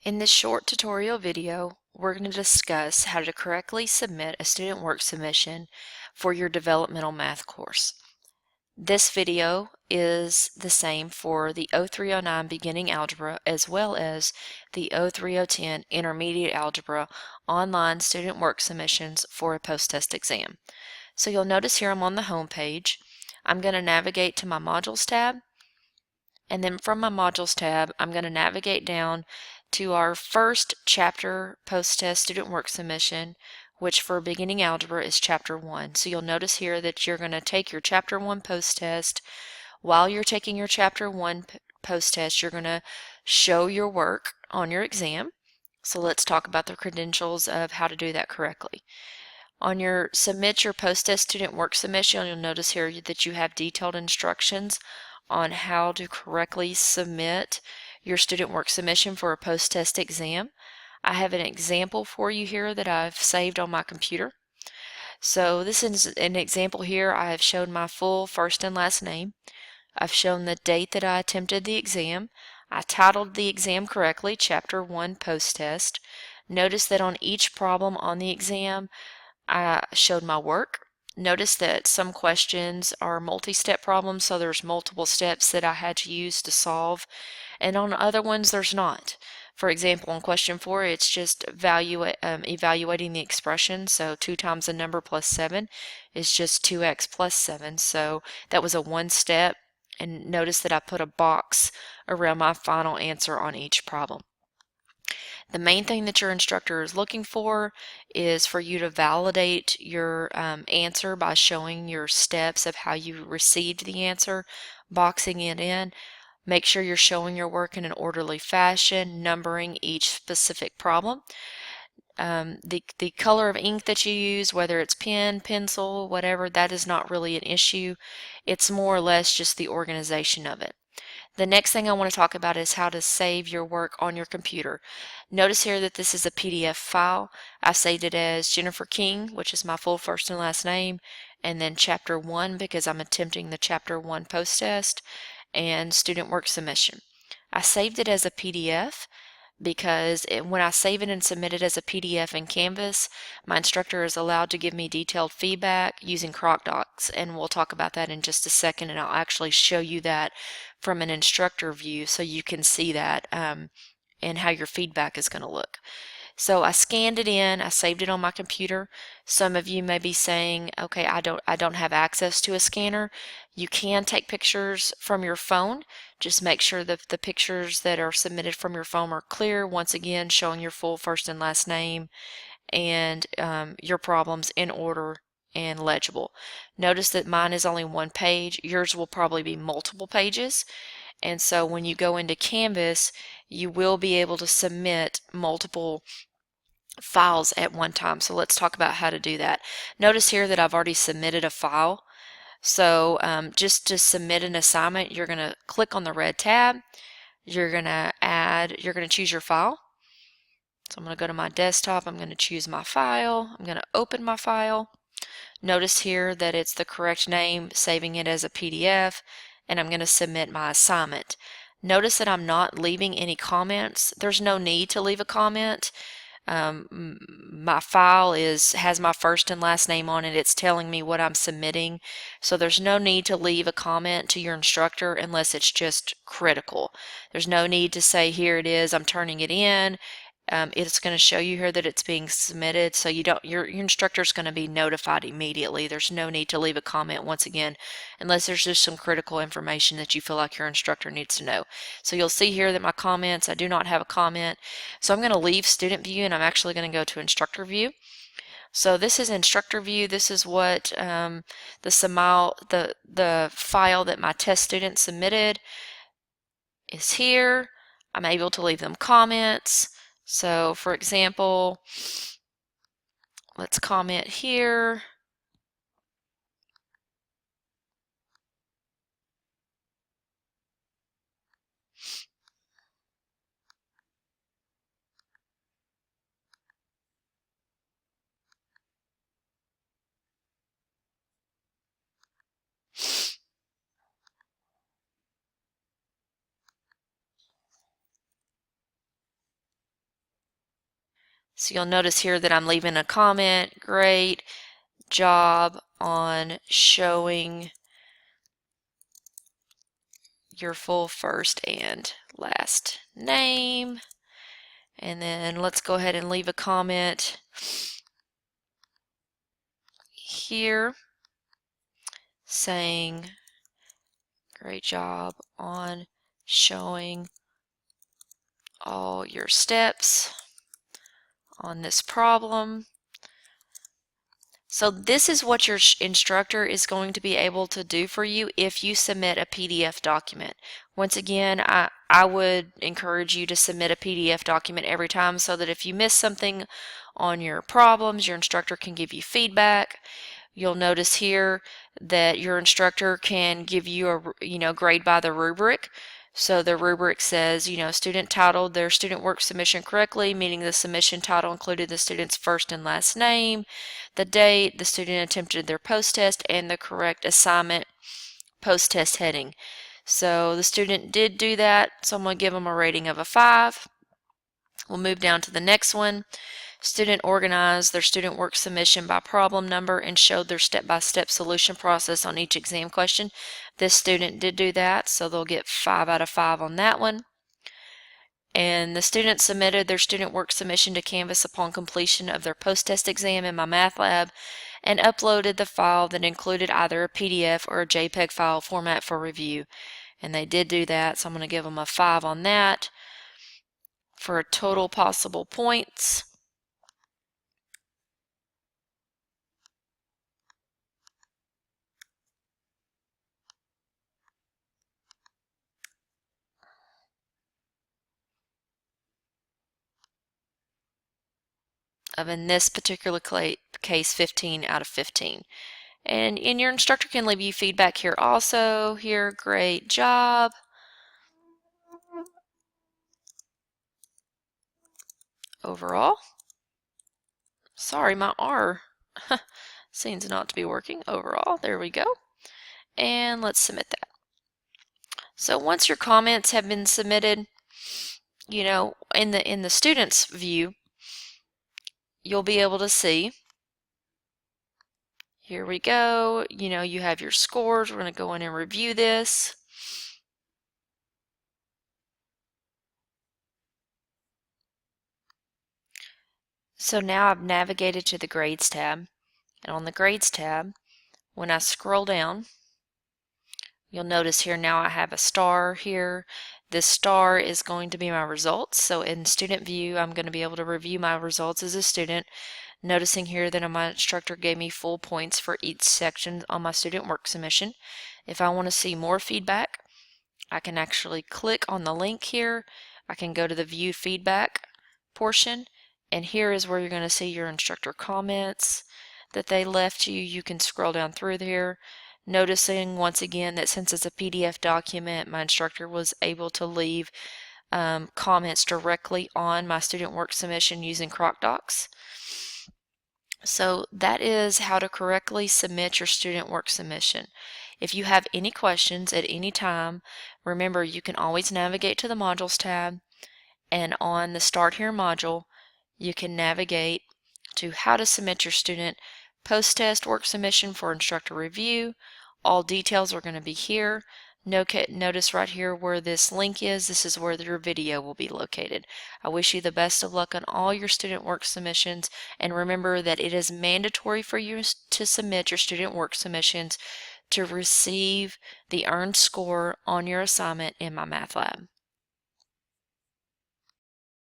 In this short tutorial video, we're going to discuss how to correctly submit a student work submission for your developmental math course. This video is the same for the 0309 beginning algebra as well as the 03010 intermediate algebra online student work submissions for a post-test exam. So you'll notice here I'm on the home page. I'm going to navigate to my modules tab, and then from my modules tab I'm going to navigate down to our first chapter post-test student work submission, which for beginning algebra is chapter 1. So you'll notice here that you're going to take your chapter 1 post-test. While you're taking your chapter 1 post-test, you're going to show your work on your exam. So let's talk about the credentials of how to do that correctly. On your submit your post-test student work submission, you'll notice here that you have detailed instructions on how to correctly submit your student work submission for a post-test exam. I have an example for you here that I've saved on my computer. So this is an example here. I have shown my full first and last name. I've shown the date that I attempted the exam. I titled the exam correctly, Chapter 1 Post-Test. Notice that on each problem on the exam, I showed my work. Notice that some questions are multi-step problems, so there's multiple steps that I had to use to solve, and on other ones there's not. For example, on question 4, it's just evaluating the expression, so 2 times a number plus 7 is just 2x plus 7, so that was a one step, and notice that I put a box around my final answer on each problem. The main thing that your instructor is looking for is for you to validate your answer by showing your steps of how you received the answer, boxing it in. Make sure you're showing your work in an orderly fashion, numbering each specific problem. The color of ink that you use, whether it's pen, pencil, whatever, that is not really an issue. It's more or less just the organization of it. The next thing I want to talk about is how to save your work on your computer. Notice here that this is a PDF file. I saved it as Jennifer King, which is my full first and last name, and then Chapter 1 because I'm attempting the Chapter 1 post-test, and student work submission. I saved it as a PDF because when I save it and submit it as a PDF in Canvas, my instructor is allowed to give me detailed feedback using CrocDocs, and we'll talk about that in just a second, and I'll actually show you that from an instructor view so you can see that and how your feedback is going to look. So I scanned it in, I saved it on my computer. Some of you may be saying, okay, I don't have access to a scanner. You can take pictures from your phone. Just make sure that the pictures that are submitted from your phone are clear, once again showing your full first and last name and your problems in order and legible. Notice that mine is only one page. Yours will probably be multiple pages. And so when you go into Canvas, you will be able to submit multiple files at one time. So let's talk about how to do that. Notice here that I've already submitted a file. So just to submit an assignment, you're going to click on the red tab. You're going to choose your file. So I'm going to go to my desktop. I'm going to choose my file. I'm going to open my file. Notice here that it's the correct name, saving it as a PDF, and I'm going to submit my assignment. Notice that I'm not leaving any comments. There's no need to leave a comment. My file has my first and last name on it. It's telling me what I'm submitting. So there's no need to leave a comment to your instructor unless it's just critical. There's no need to say, here it is, I'm turning it in. It's going to show you here that it's being submitted, so your instructor is going to be notified immediately. There's no need to leave a comment once again, unless there's just some critical information that you feel like your instructor needs to know. So you'll see here that my comments, I do not have a comment. So I'm going to leave student view and I'm actually going to go to instructor view. So this is instructor view. This is what the file that my test student submitted is here. I'm able to leave them comments. So for example, let's comment here. So you'll notice here that I'm leaving a comment. Great job on showing your full first and last name. And then let's go ahead and leave a comment here saying great job on showing all your steps on this problem. So this is what your instructor is going to be able to do for you if you submit a PDF document. Once again, I would encourage you to submit a PDF document every time so that if you miss something on your problems, your instructor can give you feedback. You'll notice here that your instructor can give you a grade by the rubric. So the rubric says, student titled their student work submission correctly, meaning the submission title included the student's first and last name, the date, the student attempted their post-test, and the correct assignment post-test heading. So the student did do that, so I'm going to give them a rating of a 5. We'll move down to the next one. Student organized their student work submission by problem number and showed their step-by-step solution process on each exam question. This student did do that, so they'll get 5 out of 5 on that one. And the student submitted their student work submission to Canvas upon completion of their post-test exam in MyMathLab and uploaded the file that included either a PDF or a JPEG file format for review. And they did do that, so I'm going to give them a 5 on that for a total possible points. Of, in this particular case, 15 out of 15. And your instructor can leave you feedback here also. Here, great job. Overall. Sorry, my R seems not to be working. Overall, there we go. And let's submit that. So once your comments have been submitted, in the student's view, you'll be able to see. Here we go. You have your scores. We're going to go in and review this. So now I've navigated to the Grades tab. And on the Grades tab, when I scroll down, you'll notice here now I have a star here. This star is going to be my results. So in Student View, I'm going to be able to review my results as a student. Noticing here that my instructor gave me full points for each section on my student work submission. If I want to see more feedback, I can actually click on the link here. I can go to the View Feedback portion, and here is where you're going to see your instructor comments that they left you. You can scroll down through here, noticing once again that since it's a PDF document, my instructor was able to leave comments directly on my student work submission using CrocDocs. So that is how to correctly submit your student work submission. If you have any questions at any time, remember you can always navigate to the Modules tab, and on the Start Here module, you can navigate to how to submit your student post-test work submission for instructor review. All details are going to be here. Notice right here where this link is, this is where your video will be located. I wish you the best of luck on all your student work submissions, and remember that it is mandatory for you to submit your student work submissions to receive the earned score on your assignment in MyMathLab.